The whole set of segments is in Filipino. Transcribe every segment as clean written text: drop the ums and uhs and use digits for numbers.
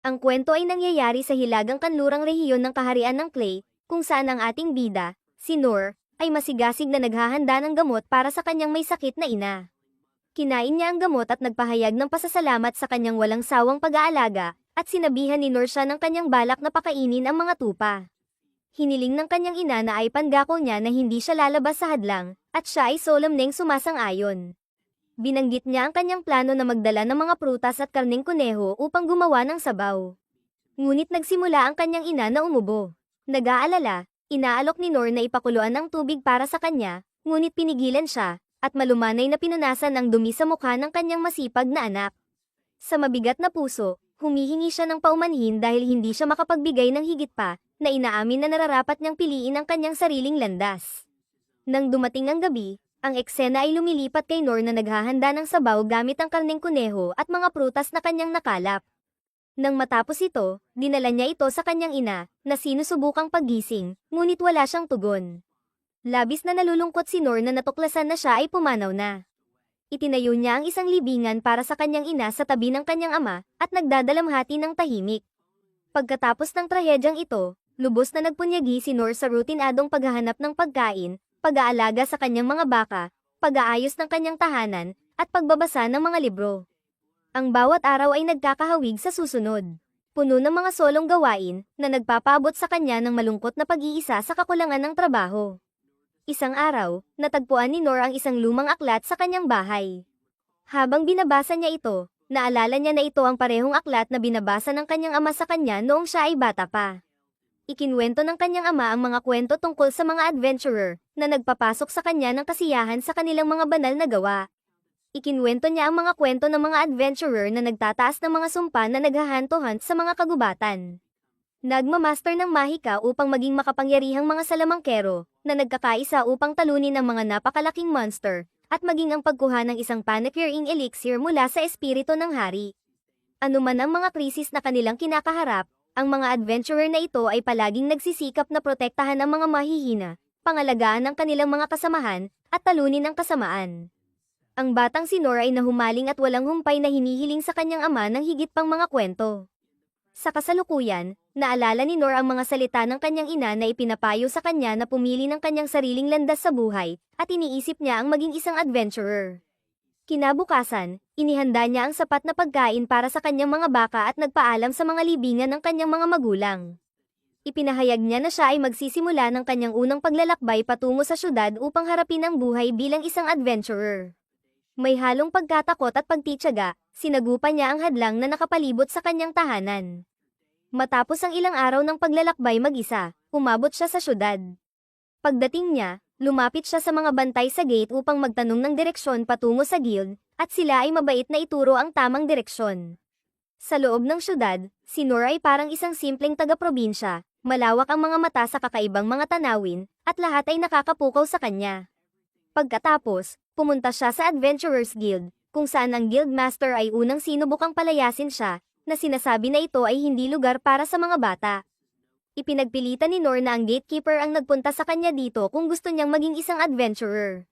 Ang kwento ay nangyayari sa hilagang kanlurang rehiyon ng kaharian ng Clay, kung saan ang ating bida, si Noor, ay masigasig na naghahanda ng gamot para sa kanyang may sakit na ina. Kinain niya ang gamot at nagpahayag ng pasasalamat sa kanyang walang sawang pag-aalaga, at sinabihan ni Noor siya ng kanyang balak na pakainin ang mga tupa. Hiniling ng kanyang ina na ay pangako niya na hindi siya lalabas sa hadlang, at siya ay solemneng sumasang-ayon. Binanggit niya ang kanyang plano na magdala ng mga prutas at karneng kuneho upang gumawa ng sabaw. Ngunit nagsimula ang kanyang ina na umubo. Nag-aalala, inaalok ni Noor na ipakuluan ng tubig para sa kanya, ngunit pinigilan siya, at malumanay na pinunasan ang dumi sa mukha ng kanyang masipag na anak. Sa mabigat na puso, humihingi siya ng paumanhin dahil hindi siya makapagbigay ng higit pa, na inaamin na nararapat niyang piliin ang kanyang sariling landas. Nang dumating ang gabi, ang eksena ay lumilipat kay Noor na naghahanda ng sabaw gamit ang karneng kuneho at mga prutas na kanyang nakalap. Nang matapos ito, dinala niya ito sa kanyang ina, na sinusubukang paggising, ngunit wala siyang tugon. Labis na nalulungkot si Noor na natuklasan na siya ay pumanaw na. Itinayo niya ang isang libingan para sa kanyang ina sa tabi ng kanyang ama, at nagdadalamhati ng tahimik. Pagkatapos ng trahedyang ito, lubos na nagpunyagi si Noor sa rutinadong paghahanap ng pagkain, pag-aalaga sa kanyang mga baka, pag-aayos ng kanyang tahanan, at pagbabasa ng mga libro. Ang bawat araw ay nagkakahawig sa susunod. Puno ng mga solong gawain, na nagpapaabot sa kanya ng malungkot na pag-iisa sa kakulangan ng trabaho. Isang araw, natagpuan ni Noor ang isang lumang aklat sa kanyang bahay. Habang binabasa niya ito, naalala niya na ito ang parehong aklat na binabasa ng kanyang ama sa kanya noong siya ay bata pa. Ikinwento ng kanyang ama ang mga kwento tungkol sa mga adventurer, na nagpapasok sa kanya ng kasiyahan sa kanilang mga banal na gawa. Ikinwento niya ang mga kwento ng mga adventurer na nagtataas ng mga sumpa na naghahanto-hunt sa mga kagubatan. Nagmamaster ng mahika upang maging makapangyarihang mga salamangkero, na nagkakaisa upang talunin ang mga napakalaking monster, at maging ang pagkuha ng isang panacuring elixir mula sa espiritu ng hari. Ano man ang mga krisis na kanilang kinakaharap, ang mga adventurer na ito ay palaging nagsisikap na protektahan ang mga mahihina, pangalagaan ang kanilang mga kasamahan, at talunin ang kasamaan. Ang batang si Noor ay nahumaling at walang humpay na hinihiling sa kanyang ama ng higit pang mga kwento. Sa kasalukuyan, naalala ni Noor ang mga salita ng kanyang ina na ipinapayo sa kanya na pumili ng kanyang sariling landas sa buhay, at iniisip niya ang maging isang adventurer. Kinabukasan, inihanda niya ang sapat na pagkain para sa kanyang mga baka at nagpaalam sa mga libingan ng kanyang mga magulang. Ipinahayag niya na siya ay magsisimula ng kanyang unang paglalakbay patungo sa syudad upang harapin ang buhay bilang isang adventurer. May halong pagkatakot at pagtitiyaga, sinagupa niya ang hadlang na nakapalibot sa kanyang tahanan. Matapos ang ilang araw ng paglalakbay mag-isa, umabot siya sa syudad. Pagdating niya, lumapit siya sa mga bantay sa gate upang magtanong ng direksyon patungo sa guild, at sila ay mabait na ituro ang tamang direksyon. Sa loob ng syudad, si Noor ay parang isang simpleng taga-probinsya, malawak ang mga mata sa kakaibang mga tanawin, at lahat ay nakakapukaw sa kanya. Pagkatapos, pumunta siya sa Adventurers Guild, kung saan ang guildmaster ay unang sinubukang palayasin siya, na sinasabi na ito ay hindi lugar para sa mga bata. Ipinagpilitan ni Noor na ang gatekeeper ang nagpunta sa kanya dito kung gusto niyang maging isang adventurer.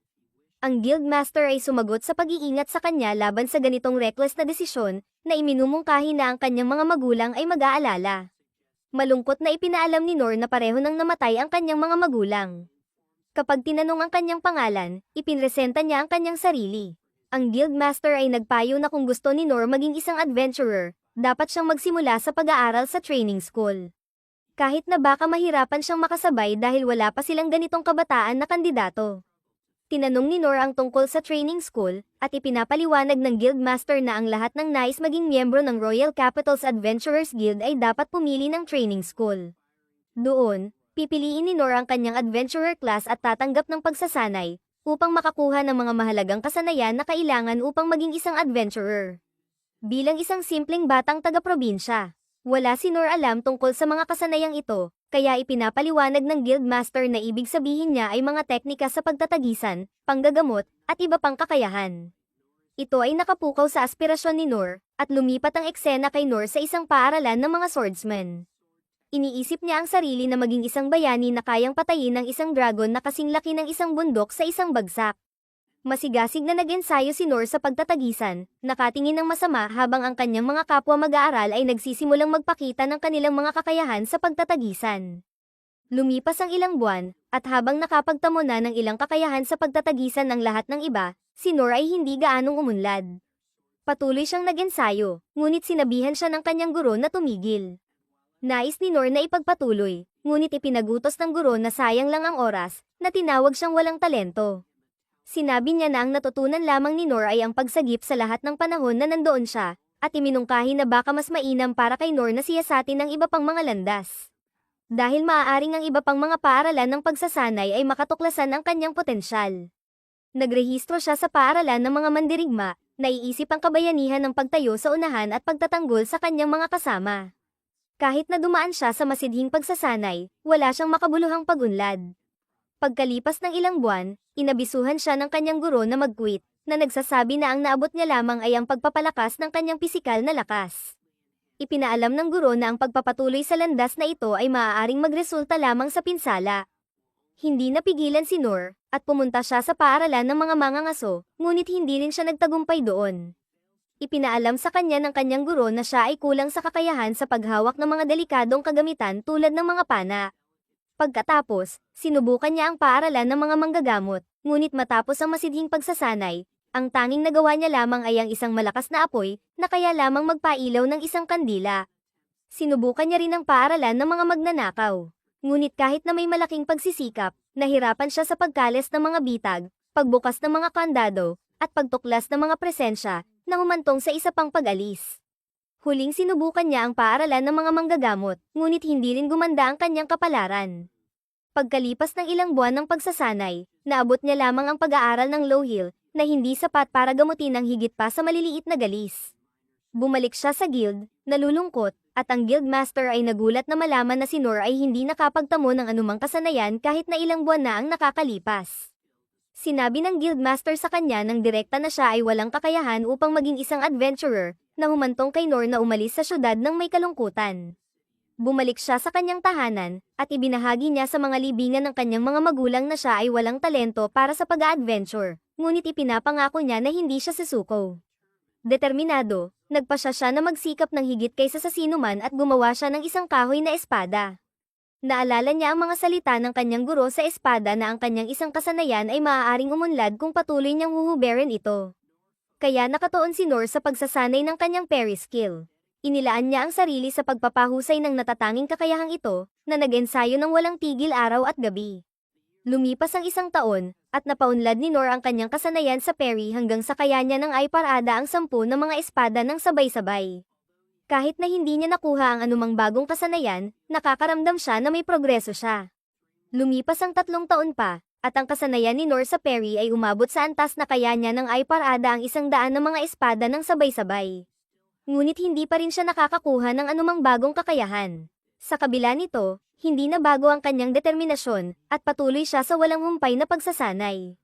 Ang guildmaster ay sumagot sa pag-iingat sa kanya laban sa ganitong reckless na desisyon, na iminumungkahi na ang kanyang mga magulang ay mag-aalala. Malungkot na ipinaalam ni Noor na pareho nang namatay ang kanyang mga magulang. Kapag tinanong ang kanyang pangalan, ipinresenta niya ang kanyang sarili. Ang guildmaster ay nagpayo na kung gusto ni Noor maging isang adventurer, dapat siyang magsimula sa pag-aaral sa training school. Kahit na baka mahirapan siyang makasabay dahil wala pa silang ganitong kabataan na kandidato. Tinanong ni Noor ang tungkol sa training school, at ipinapaliwanag ng guildmaster na ang lahat ng nais maging miyembro ng Royal Capital's Adventurers Guild ay dapat pumili ng training school. Doon, pipiliin ni Noor ang kanyang adventurer class at tatanggap ng pagsasanay, upang makakuha ng mga mahalagang kasanayan na kailangan upang maging isang adventurer. Bilang isang simpleng batang taga-probinsya, wala si Noor alam tungkol sa mga kasanayang ito, kaya ipinapaliwanag ng guildmaster na ibig sabihin niya ay mga teknika sa pagtatagisan, panggagamot, at iba pang kakayahan. Ito ay nakapukaw sa aspirasyon ni Noor, at lumipat ang eksena kay Noor sa isang paaralan ng mga swordsman. Iniisip niya ang sarili na maging isang bayani na kayang patayin ng isang dragon na kasing laki ng isang bundok sa isang bagsak. Masigasig na nag-ensayo si Noor sa pagtatagisan, nakatingin ng masama habang ang kanyang mga kapwa mag-aaral ay nagsisimulang magpakita ng kanilang mga kakayahan sa pagtatagisan. Lumipas ang ilang buwan, at habang nakapagtamo na ng ilang kakayahan sa pagtatagisan ng lahat ng iba, si Noor ay hindi gaanong umunlad. Patuloy siyang nag-ensayo, ngunit sinabihan siya ng kanyang guro na tumigil. Nais ni Noor na ipagpatuloy, ngunit ipinagutos ng guro na sayang lang ang oras, na tinawag siyang walang talento. Sinabi niya na ang natutunan lamang ni Noor ay ang pagsagip sa lahat ng panahon na nandoon siya, at iminungkahi na baka mas mainam para kay Noor na siyasatin ng iba pang mga landas. Dahil maaaring ang iba pang mga paaralan ng pagsasanay ay makatuklasan ang kanyang potensyal. Nagrehistro siya sa paaralan ng mga mandirigma, naiisip ang kabayanihan ng pagtayo sa unahan at pagtatanggol sa kanyang mga kasama. Kahit na dumaan siya sa masidhing pagsasanay, wala siyang makabuluhang pagunlad. Pagkalipas ng ilang buwan, inabisuhan siya ng kanyang guro na mag-quit, na nagsasabi na ang naabot niya lamang ay ang pagpapalakas ng kanyang pisikal na lakas. Ipinaalam ng guro na ang pagpapatuloy sa landas na ito ay maaaring magresulta lamang sa pinsala. Hindi napigilan si Noor, at pumunta siya sa paaralan ng mga mangangaso, ngunit hindi rin siya nagtagumpay doon. Ipinaalam sa kanya ng kanyang guro na siya ay kulang sa kakayahan sa paghawak ng mga delikadong kagamitan tulad ng mga pana. Pagkatapos, sinubukan niya ang paaralan ng mga manggagamot, ngunit matapos ang masidhing pagsasanay, ang tanging nagawa niya lamang ay ang isang malakas na apoy, na kaya lamang magpailaw ng isang kandila. Sinubukan niya rin ang paaralan ng mga magnanakaw. Ngunit kahit na may malaking pagsisikap, nahirapan siya sa pagkalis ng mga bitag, pagbukas ng mga kandado, at pagtuklas ng mga presensya, na humantong sa isa pang pag-alis. Huling sinubukan niya ang paaralan ng mga manggagamot, ngunit hindi rin gumanda ang kanyang kapalaran. Pagkalipas ng ilang buwan ng pagsasanay, naabot niya lamang ang pag-aaral ng Low Hill, na hindi sapat para gamutin ang higit pa sa maliliit na galis. Bumalik siya sa guild, nalulungkot, at ang guildmaster ay nagulat na malaman na si Noor ay hindi nakapagtamo ng anumang kasanayan kahit na ilang buwan na ang nakakalipas. Sinabi ng guildmaster sa kanya nang direkta na siya ay walang kakayahan upang maging isang adventurer, na humantong kay Noor na umalis sa syudad ng may kalungkutan. Bumalik siya sa kanyang tahanan, at ibinahagi niya sa mga libingan ng kanyang mga magulang na siya ay walang talento para sa pag-a-adventure, ngunit ipinapangako niya na hindi siya susuko. Determinado, nagpasya siya na magsikap ng higit kaysa sa sinuman at gumawa siya ng isang kahoy na espada. Naalala niya ang mga salita ng kanyang guro sa espada na ang kanyang isang kasanayan ay maaaring umunlad kung patuloy niyang huhuberin ito. Kaya nakatuon si Noor sa pagsasanay ng kanyang parry skill. Inilaan niya ang sarili sa pagpapahusay ng natatanging kakayahang ito, na nag-ensayo ng walang tigil araw at gabi. Lumipas ang isang taon, at napaunlad ni Noor ang kanyang kasanayan sa parry hanggang sa kaya niya ng ay parada ang 10 na mga espada ng sabay-sabay. Kahit na hindi niya nakuha ang anumang bagong kasanayan, nakakaramdam siya na may progreso siya. Lumipas ang 3 taon pa, at ang kasanayan ni Noor sa parry ay umabot sa antas na kaya niya ng ay parada ang 100 na mga espada ng sabay-sabay. Ngunit hindi pa rin siya nakakakuha ng anumang bagong kakayahan. Sa kabila nito, hindi na bago ang kanyang determinasyon, at patuloy siya sa walang humpay na pagsasanay.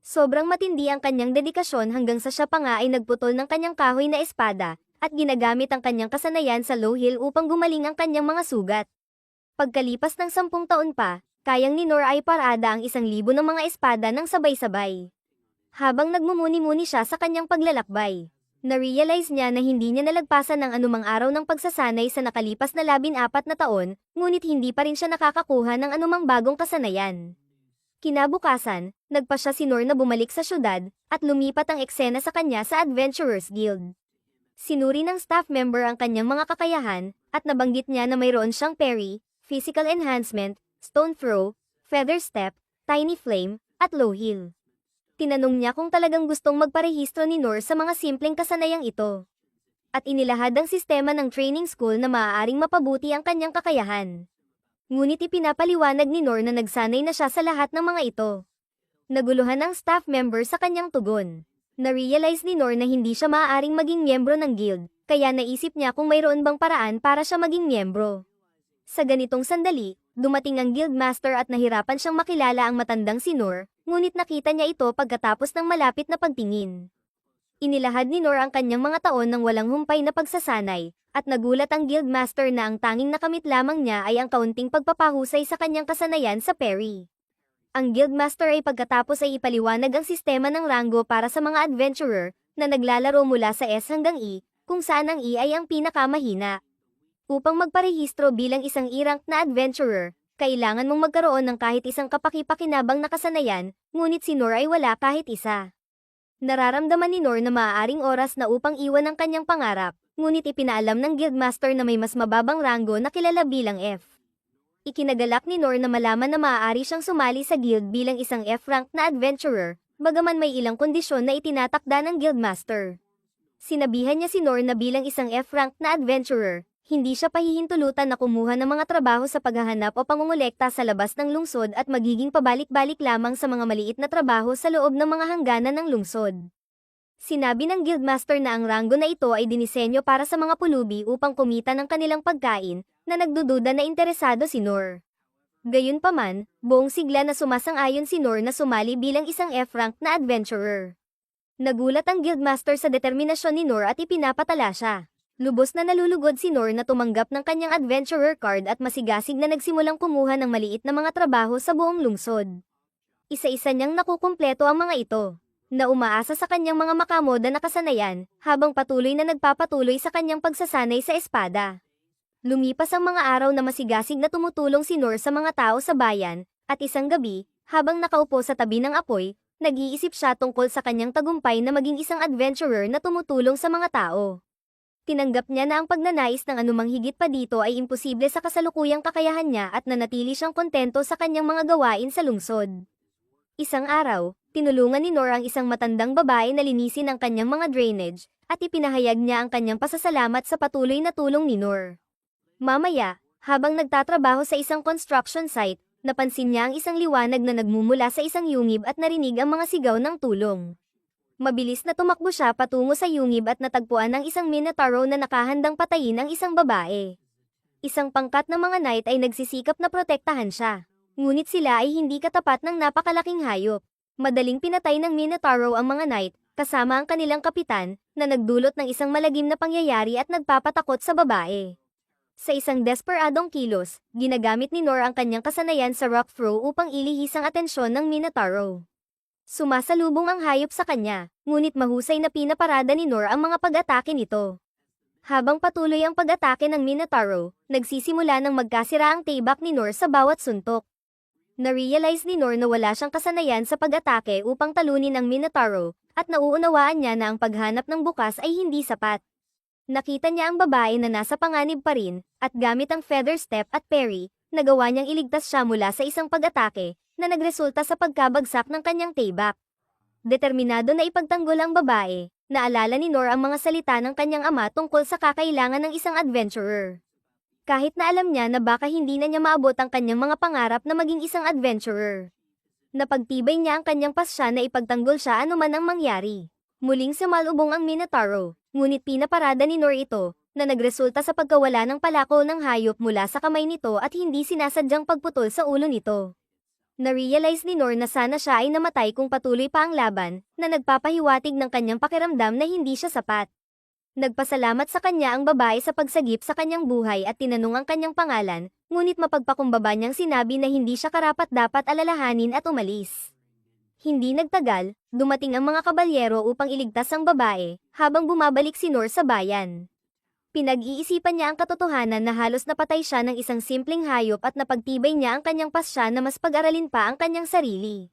Sobrang matindi ang kanyang dedikasyon hanggang sa siya pa nga ay nagputol ng kanyang kahoy na espada, at ginagamit ang kanyang kasanayan sa Low Hill upang gumaling ang kanyang mga sugat. Pagkalipas ng 10 taon pa, kayang ni Noor ay parada ang 1,000 ng mga espada ng sabay-sabay. Habang nagmumuni-muni siya sa kanyang paglalakbay, na-realize niya na hindi niya nalagpasan ng anumang araw ng pagsasanay sa nakalipas na 14 na taon, ngunit hindi pa rin siya nakakakuha ng anumang bagong kasanayan. Kinabukasan, nagpasya si Noor na bumalik sa syudad, at lumipat ang eksena sa kanya sa Adventurers Guild. Sinuri ng staff member ang kanyang mga kakayahan, at nabanggit niya na mayroon siyang parry, physical enhancement, stone throw, feather step, tiny flame, at low heel. Tinanong niya kung talagang gustong magparehistro ni Noor sa mga simpleng kasanayang ito. At inilahad ang sistema ng training school na maaaring mapabuti ang kanyang kakayahan. Ngunit ipinapaliwanag ni Noor na nagsanay na siya sa lahat ng mga ito. Naguluhan ang staff member sa kanyang tugon. Na-realize ni Noor na hindi siya maaaring maging miyembro ng guild, kaya naisip niya kung mayroon bang paraan para siya maging miyembro. Sa ganitong sandali, dumating ang guildmaster at nahirapan siyang makilala ang matandang si Noor, ngunit nakita niya ito pagkatapos ng malapit na pagtingin. Inilahad ni Noor ang kanyang mga taon ng walang humpay na pagsasanay, at nagulat ang guildmaster na ang tanging nakamit lamang niya ay ang kaunting pagpapahusay sa kanyang kasanayan sa parry. Ang Guildmaster ay pagkatapos ay ipaliwanag ang sistema ng ranggo para sa mga adventurer na naglalaro mula sa S hanggang E, kung saan ang E ay ang pinakamahina. Upang magparehistro bilang isang E-rank na adventurer, kailangan mong magkaroon ng kahit isang kapaki-pakinabang na kasanayan, ngunit si Noor ay wala kahit isa. Nararamdaman ni Noor na maaaring oras na upang iwan ang kanyang pangarap, ngunit ipinaalam ng Guildmaster na may mas mababang ranggo na kilala bilang F. Ikinagalak ni Noor na malaman na maaari siyang sumali sa guild bilang isang F-rank na adventurer, bagaman may ilang kondisyon na itinatakda ng Guildmaster. Sinabihan niya si Noor na bilang isang F-rank na adventurer, hindi siya pahihintulutan na kumuha ng mga trabaho sa paghahanap o pangungulekta sa labas ng lungsod at magiging pabalik-balik lamang sa mga maliit na trabaho sa loob ng mga hangganan ng lungsod. Sinabi ng Guildmaster na ang ranggo na ito ay dinisenyo para sa mga pulubi upang kumita ng kanilang pagkain, na nagdududa na interesado si Noor. Gayunpaman, buong sigla na sumasang-ayon si Noor na sumali bilang isang F-rank na adventurer. Nagulat ang Guildmaster sa determinasyon ni Noor at ipinapatala siya. Lubos na nalulugod si Noor na tumanggap ng kanyang adventurer card at masigasig na nagsimulang kumuha ng maliit na mga trabaho sa buong lungsod. Isa-isa niyang nakukumpleto ang mga ito, na umaasa sa kanyang mga makamoda na kasanayan, habang patuloy na nagpapatuloy sa kanyang pagsasanay sa espada. Lumipas ang mga araw na masigasig na tumutulong si Noor sa mga tao sa bayan, at isang gabi, habang nakaupo sa tabi ng apoy, nag-iisip siya tungkol sa kanyang tagumpay na maging isang adventurer na tumutulong sa mga tao. Tinanggap niya na ang pagnanais ng anumang higit pa dito ay imposible sa kasalukuyang kakayahan niya at nanatili siyang kontento sa kanyang mga gawain sa lungsod. Isang araw, tinulungan ni Noor ang isang matandang babae na linisin ang kanyang mga drainage, at ipinahayag niya ang kanyang pasasalamat sa patuloy na tulong ni Noor. Mamaya, habang nagtatrabaho sa isang construction site, napansin niya ang isang liwanag na nagmumula sa isang yungib at narinig ang mga sigaw ng tulong. Mabilis na tumakbo siya patungo sa yungib at natagpuan ang isang Minotauro na nakahandang patayin ang isang babae. Isang pangkat ng mga knight ay nagsisikap na protektahan siya. Ngunit sila ay hindi katapat ng napakalaking hayop. Madaling pinatay ng Minotauro ang mga knight, kasama ang kanilang kapitan, na nagdulot ng isang malagim na pangyayari at nagpapatakot sa babae. Sa isang desperadong kilos, ginagamit ni Noor ang kanyang kasanayan sa rock throw upang ilihis ang atensyon ng Minotauro. Sumasalubong ang hayop sa kanya, ngunit mahusay na pinaparada ni Noor ang mga pag-atake nito. Habang patuloy ang pag-atake ng Minotauro, nagsisimula ng magkasira ang tailback ni Noor sa bawat suntok. Na-realize ni Noor na wala siyang kasanayan sa pag-atake upang talunin ang Minotauro, at nauunawaan niya na ang paghanap ng bukas ay hindi sapat. Nakita niya ang babae na nasa panganib pa rin, at gamit ang feather step at parry, nagawa niyang iligtas siya mula sa isang pag-atake, na nagresulta sa pagkabagsak ng kanyang tailback. Determinado na ipagtanggol ang babae, naalala ni Noor ang mga salita ng kanyang ama tungkol sa kakailangan ng isang adventurer. Kahit na alam niya na baka hindi na niya maabot ang kanyang mga pangarap na maging isang adventurer. Napagtibay niya ang kanyang pasya na ipagtanggol siya anuman ang mangyari. Muling sumalubong ang Minotauro, ngunit pinaparada ni Noor ito, na nagresulta sa pagkawala ng palako ng hayop mula sa kamay nito at hindi sinasadyang pagputol sa ulo nito. Na-realize ni Noor na sana siya ay namatay kung patuloy pa ang laban, na nagpapahiwatig ng kanyang pakiramdam na hindi siya sapat. Nagpasalamat sa kanya ang babae sa pagsagip sa kanyang buhay at tinanong ang kanyang pangalan, ngunit mapagpakumbaba niyang sinabi na hindi siya karapat-dapat alalahanin at umalis. Hindi nagtagal, dumating ang mga kabalyero upang iligtas ang babae, habang bumabalik si Noor sa bayan. Pinag-iisipan niya ang katotohanan na halos napatay siya ng isang simpleng hayop at napagtibay niya ang kanyang pasya na mas pag-aralin pa ang kanyang sarili.